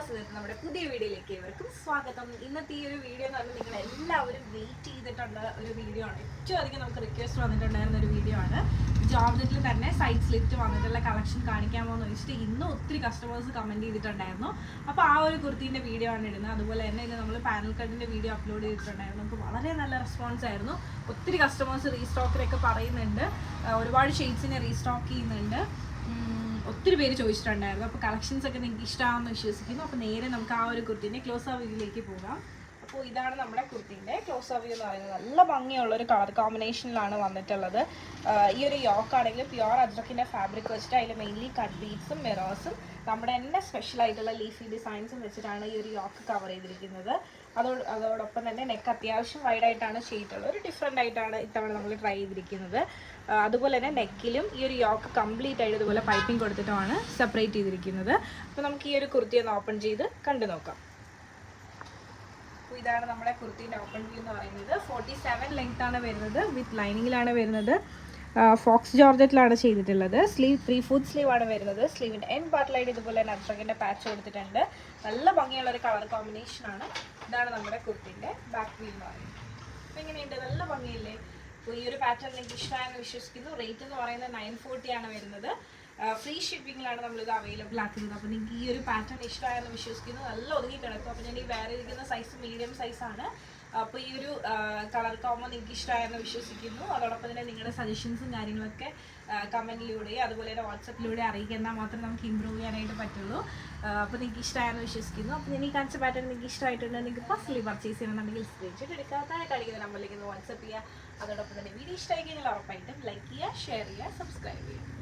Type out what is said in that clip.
നമ്മുടെ പുതിയ വീഡിയോയിലേക്ക് ഏവർക്കും സ്വാഗതം. ഇന്നത്തെ ഈ ഒരു വീഡിയോ എന്ന് പറഞ്ഞാൽ നിങ്ങൾ എല്ലാവരും വെയിറ്റ് ചെയ്തിട്ടുള്ള ഒരു വീഡിയോ ആണ്. ഏറ്റവും അധികം നമുക്ക് റിക്വസ്റ്റ് വന്നിട്ടുണ്ടായിരുന്ന ഒരു വീഡിയോ ആണ്. ജോർജറ്റിൽ തന്നെ സൈഡ് സ്ലിറ്റ് വന്നിട്ടുള്ള കളക്ഷൻ കാണിക്കാമോ എന്ന് വെച്ചിട്ട് ഇന്നും ഒത്തിരി കസ്റ്റമേഴ്സ് കമൻറ്റ് ചെയ്തിട്ടുണ്ടായിരുന്നു. അപ്പോൾ ആ ഒരു കുർത്തീൻ്റെ വീഡിയോ ആണ് ഇടുന്നത്. അതുപോലെ തന്നെ ഇന്ന് നമ്മൾ പാനൽ കട്ടിൻ്റെ വീഡിയോ അപ്ലോഡ് ചെയ്തിട്ടുണ്ടായിരുന്നു. നമുക്ക് വളരെ നല്ല റെസ്പോൺസ് ആയിരുന്നു. ഒത്തിരി കസ്റ്റമേഴ്സ് റീസ്റ്റോക്കിലൊക്കെ പറയുന്നുണ്ട്, ഒരുപാട് ഷെയ്ഡ്സിനെ റീസ്റ്റോക്ക് ചെയ്യുന്നുണ്ട്. ഒത്തിരി പേര് ചോദിച്ചിട്ടുണ്ടായിരുന്നു. അപ്പോൾ കളക്ഷൻസ് ഒക്കെ നിങ്ങൾക്ക് ഇഷ്ടമാണെന്ന് വിശ്വസിക്കുന്നു. അപ്പോൾ നേരെ നമുക്ക് ആ ഒരു കുർത്തീൻ്റെ ക്ലോസ് വ്യൂയിലേക്ക് പോകാം. അപ്പോൾ ഇതാണ് നമ്മുടെ കുർത്തീൻ്റെ ക്ലോസ് വ്യൂ എന്ന് പറയുന്നത്. നല്ല ഭംഗിയുള്ളൊരു കളർ കോമ്പിനേഷനിലാണ് വന്നിട്ടുള്ളത്. ഈ ഒരു യോക്ക് ആണെങ്കിൽ പ്യുവർ അജ്രക്കിൻ്റെ ഫാബ്രിക് വെച്ചിട്ട് അതിൽ മെയിൻലി കട്ട് ബീഡ്സും മിറേഴ്സും നമ്മുടെ തന്നെ സ്പെഷ്യലായിട്ടുള്ള ലീഫി ഡിസൈൻസും വെച്ചിട്ടാണ് ഈ ഒരു യോക്ക് കവർ ചെയ്തിരിക്കുന്നത്. അതോടൊപ്പം തന്നെ നെക്ക് അത്യാവശ്യം വൈഡായിട്ടാണ് ചെയ്തിട്ടുള്ളത്. ഒരു ഡിഫറെൻ്റ് ആയിട്ടാണ് ഇത്തവണ നമ്മൾ ട്രൈ ചെയ്തിരിക്കുന്നത്. അതുപോലെ തന്നെ നെക്കിലും ഈ ഒരു യോക്ക് കംപ്ലീറ്റ് ആയിട്ട് ഇതുപോലെ പൈപ്പിംഗ് കൊടുത്തിട്ടുമാണ് സെപ്പറേറ്റ് ചെയ്തിരിക്കുന്നത്. അപ്പോൾ നമുക്ക് ഈ ഒരു കുർത്തി ഒന്ന് ഓപ്പൺ ചെയ്ത് കണ്ടു നോക്കാം. അപ്പോൾ ഇതാണ് നമ്മുടെ കുർത്തീൻ്റെ ഓപ്പൺ വ്യൂ എന്ന് പറയുന്നത്. 47 ലെങ്ത് ആണ് വരുന്നത്. വിത്ത് ലൈനിങ്ങിലാണ് വരുന്നത്. ഫോക്സ് ജോർജറ്റിലാണ് ചെയ്തിട്ടുള്ളത്. സ്ലീവ് 3/4 സ്ലീവ് ആണ് വരുന്നത്. സ്ലീവിൻ്റെ എൻഡ് പാർട്ടിലായിട്ട് ഇതുപോലെ തന്നെ അജ്രക്കിൻ്റെ പാച്ച് കൊടുത്തിട്ടുണ്ട്. നല്ല ഭംഗിയുള്ളൊരു കളർ കോമ്പിനേഷനാണ്. ഇതാണ് നമ്മുടെ കുർത്തീൻ്റെ ബാക്ക് വ്യൂ എന്ന് പറയുന്നത്. അപ്പോൾ എങ്ങനെയുണ്ട്? നല്ല ഭംഗിയില്ലേ? അപ്പോൾ ഈ ഒരു പാറ്റേൺ നിങ്ങൾക്ക് ഇഷ്ടമായെന്ന് വിശ്വസിക്കുന്നു. റേറ്റ് എന്ന് പറയുന്നത് 940 ആണ് വരുന്നത്. ഫ്രീ ഷിപ്പിങ്ങിലാണ് നമ്മളിത് അവൈലബിൾ ആക്കുന്നത്. അപ്പോൾ നിങ്ങൾക്ക് ഈ ഒരു പാറ്റേൺ ഇഷ്ടമായെന്ന് വിശ്വസിക്കുന്നു. നല്ല ഒതുങ്ങി കിടക്കും. അപ്പോൾ ഞാൻ ഈ വേറെ ഇരിക്കുന്ന സൈസ് മീഡിയം സൈസാണ്. അപ്പോൾ ഈ ഒരു കളർ കോമ്പോ നിങ്ങൾക്ക് ഇഷ്ടമായെന്ന് വിശ്വസിക്കുന്നു. അതോടൊപ്പം തന്നെ നിങ്ങളുടെ സജഷൻസും കാര്യങ്ങളൊക്കെ കമൻറ്റിലൂടെ അതുപോലെ തന്നെ വാട്സപ്പിലൂടെ അറിയിക്കാൻ മാത്രമേ നമുക്ക് ഇമ്പ്രൂവ് ചെയ്യാനായിട്ട് പറ്റുള്ളൂ. അപ്പോൾ നിങ്ങൾക്ക് ഇഷ്ടമായെന്ന് വിശ്വസിക്കുന്നു. അപ്പോൾ ഞാൻ ഈ കാണിച്ച പാറ്റേൺ നിങ്ങൾക്ക് ഇഷ്ടമായിട്ടുണ്ട്. നിങ്ങൾക്ക് പേഴ്സണലി പർച്ചേസ് ചെയ്യണമെന്നുണ്ടെങ്കിൽ സ്ക്രീൻഷോട്ട് എടുക്കാതെ കളിക്കുന്ന നമ്പറിലേക്ക് വാട്സപ്പ് ചെയ്യുക. അതോടൊപ്പം തന്നെ വീഡിയോ ഇഷ്ടമായി കഴിഞ്ഞാൽ ഉറപ്പായിട്ടും ലൈക്ക് ചെയ്യുക, ഷെയർ ചെയ്യുക, സബ്സ്ക്രൈബ് ചെയ്യുക.